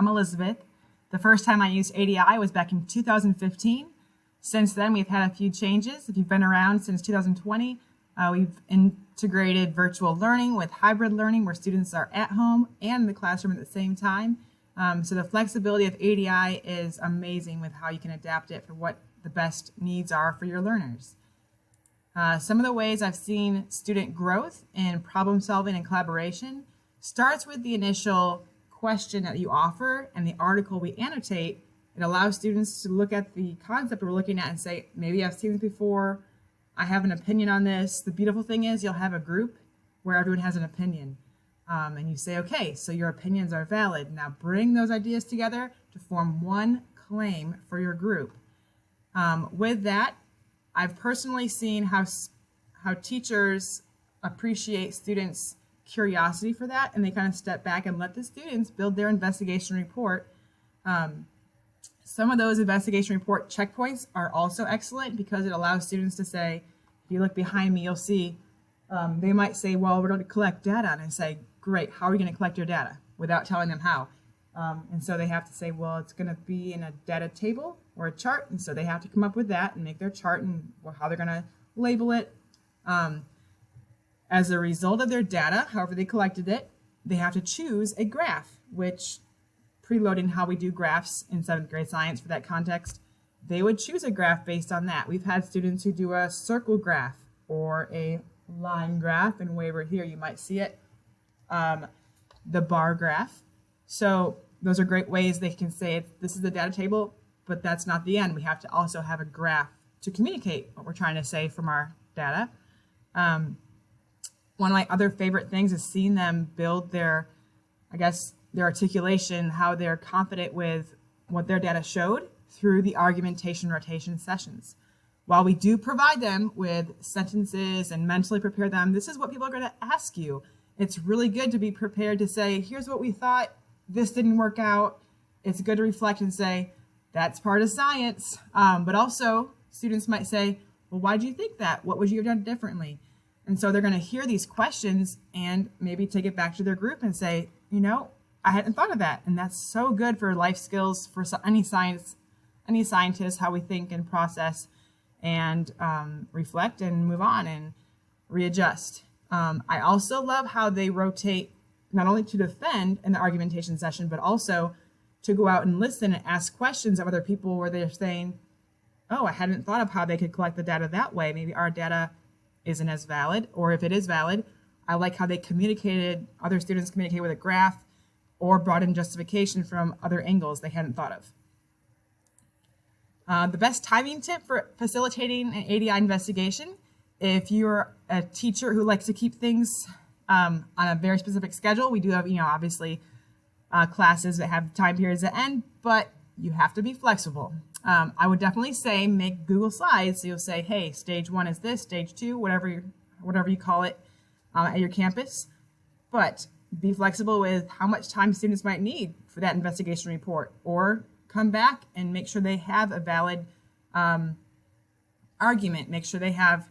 I'm Elizabeth. The first time I used ADI was back in 2015. Since then, we've had a few changes. If you've been around since 2020, we've integrated virtual learning with hybrid learning where students are at home and in the classroom at the same time. So the flexibility of ADI is amazing with how you can adapt it for what the best needs are for your learners. Some of the ways I've seen student growth in problem solving and collaboration starts with the initial question that you offer and the article we annotate. It allows students to look at the concept we're looking at and say, maybe I've seen this before, I have an opinion on this. The beautiful thing is you'll have a group where everyone has an opinion. And you say, okay, so your opinions are valid. Now bring those ideas together to form one claim for your group. With that, I've personally seen how teachers appreciate students' curiosity for that, and they kind of step back and let the students build their investigation report. Some of those investigation report checkpoints are also excellent because it allows students to say, if you look behind me, you'll see, they might say, well, we're going to collect data, and I say, great, how are we going to collect your data? Without telling them how. And so they have to say, well, it's going to be in a data table or a chart, and so they have to come up with that and make their chart and how they're going to label it. As a result of their data, however they collected it, they have to choose a graph, which, preloading how we do graphs in 7th grade science for that context, they would choose a graph based on that. We've had students who do a circle graph or a line graph, and way over here you might see it, the bar graph. So those are great ways they can say this is the data table, but that's not the end. We have to also have a graph to communicate what we're trying to say from our data. One of my other favorite things is seeing them build their articulation, how they're confident with what their data showed through the argumentation rotation sessions. While we do provide them with sentences and mentally prepare them, this is what people are going to ask you. It's really good to be prepared to say, here's what we thought, this didn't work out. It's good to reflect and say, that's part of science. But also, students might say, well, why did you think that? What would you have done differently? And so they're going to hear these questions and maybe take it back to their group and say, I hadn't thought of that. And that's so good for life skills, for any scientist, how we think and process and reflect and move on and readjust. I also love how they rotate not only to defend in the argumentation session, but also to go out and listen and ask questions of other people where they're saying, oh, I hadn't thought of how they could collect the data that way. Maybe our data isn't as valid, or if it is valid, I like how they other students communicated with a graph or brought in justification from other angles they hadn't thought of. The best timing tip for facilitating an ADI investigation, if you're a teacher who likes to keep things on a very specific schedule, we do have, obviously classes that have time periods that end, but you have to be flexible. I would definitely say make Google Slides. So you'll say, hey, stage 1 is this, stage 2, whatever you call it at your campus. But be flexible with how much time students might need for that investigation report, or come back and make sure they have a valid argument. Make sure they have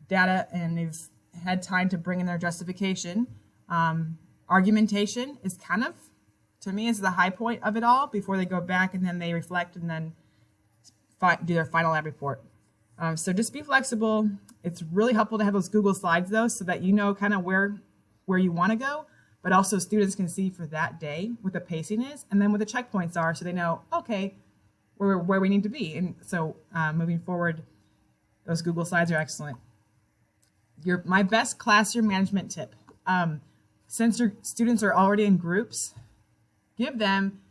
data and they've had time to bring in their justification. Argumentation is kind of, to me, is the high point of it all before they go back and then they reflect and then do their final lab report. So just be flexible. It's really helpful to have those Google Slides though, so that you know kind of where you want to go, but also students can see for that day what the pacing is and then what the checkpoints are, so they know, okay, where we need to be. And so moving forward, those Google Slides are excellent. My best classroom management tip, since your students are already in groups, give them,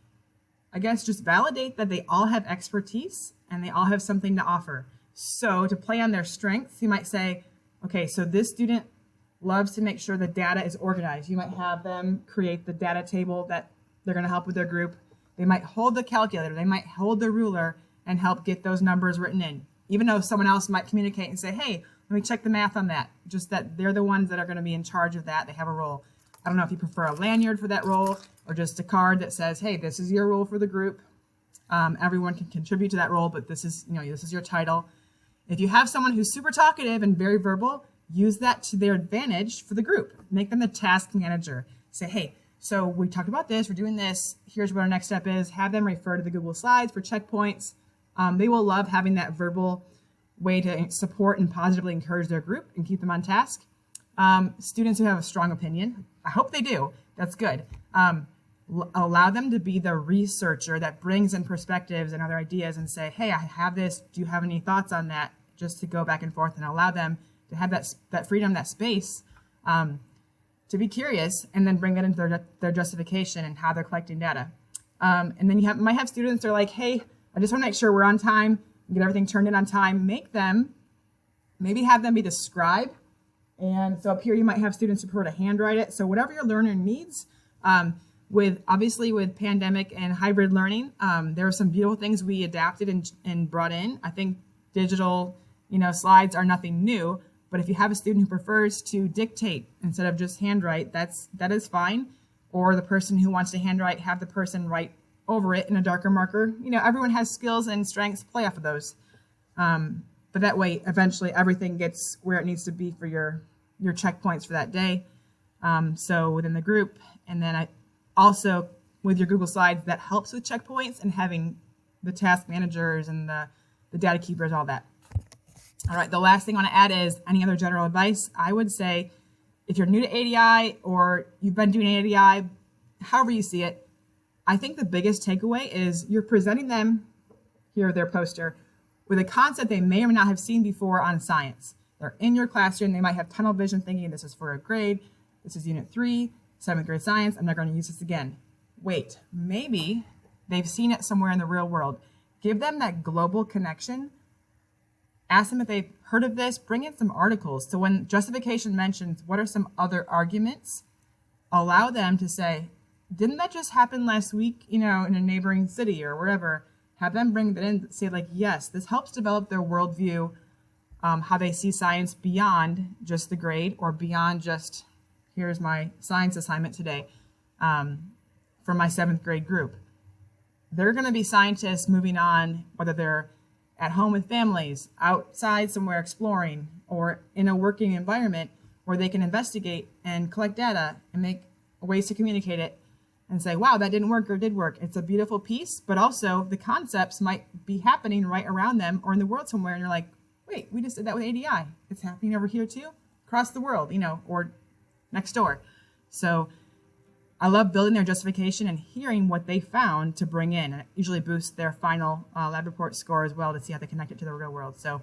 just validate that they all have expertise and they all have something to offer. So to play on their strengths, you might say, okay, so this student loves to make sure the data is organized. You might have them create the data table that they're going to help with their group. They might hold the calculator, they might hold the ruler and help get those numbers written in, even though someone else might communicate and say, hey, let me check the math on that. Just that they're the ones that are going to be in charge of that. They have a role. I don't know if you prefer a lanyard for that role or just a card that says, hey, this is your role for the group. Everyone can contribute to that role, but this is your title. If you have someone who's super talkative and very verbal, use that to their advantage for the group. Make them the task manager. Say, hey, So we talked about this, we're doing this, here's what our next step is. Have them refer to the Google Slides for checkpoints. They will love having that verbal way to support and positively encourage their group and keep them on task. Students who have a strong opinion, I hope they do, that's good. Allow them to be the researcher that brings in perspectives and other ideas and say, hey, I have this, do you have any thoughts on that? Just to go back and forth and allow them to have that freedom, that space to be curious, and then bring that into their justification and how they're collecting data. And then you might have students that are like, hey, I just want to make sure we're on time, get everything turned in on time. Maybe have them be the scribe. And so up here, you might have students who prefer to handwrite it. So whatever your learner needs, obviously with pandemic and hybrid learning, there are some beautiful things we adapted and brought in. I think digital, slides are nothing new. But if you have a student who prefers to dictate instead of just handwrite, that is fine. Or the person who wants to handwrite, have the person write over it in a darker marker. Everyone has skills and strengths, play off of those. But that way, eventually, everything gets where it needs to be for your checkpoints for that day. So within the group, and then also with your Google Slides, that helps with checkpoints and having the task managers and the data keepers, all that. All right, the last thing I want to add is any other general advice. I would say if you're new to ADI or you've been doing ADI, however you see it, I think the biggest takeaway is you're presenting them, here their poster, with a concept they may or may not have seen before on science. They're in your classroom, they might have tunnel vision thinking this is for a grade, this is unit 3, 7th grade science, I'm not going to use this again. Wait, maybe they've seen it somewhere in the real world. Give them that global connection. Ask them if they've heard of this, bring in some articles. So when justification mentions what are some other arguments, allow them to say, didn't that just happen last week, in a neighboring city or wherever? Have them bring that in, say like, yes, this helps develop their worldview, how they see science beyond just the grade or beyond just, here's my science assignment today from my 7th grade group. They're going to be scientists moving on, whether they're at home with families, outside somewhere exploring, or in a working environment where they can investigate and collect data and make ways to communicate it and say, wow, that didn't work or did work. It's a beautiful piece, but also the concepts might be happening right around them or in the world somewhere. And you're like, wait, we just did that with ADI. It's happening over here too, across the world, or next door. So I love building their justification and hearing what they found to bring in. It usually boosts their final lab report score as well to see how they connect it to the real world. So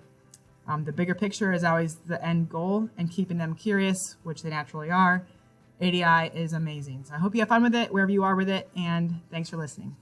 the bigger picture is always the end goal and keeping them curious, which they naturally are. ADI is amazing. So I hope you have fun with it, wherever you are with it, and thanks for listening.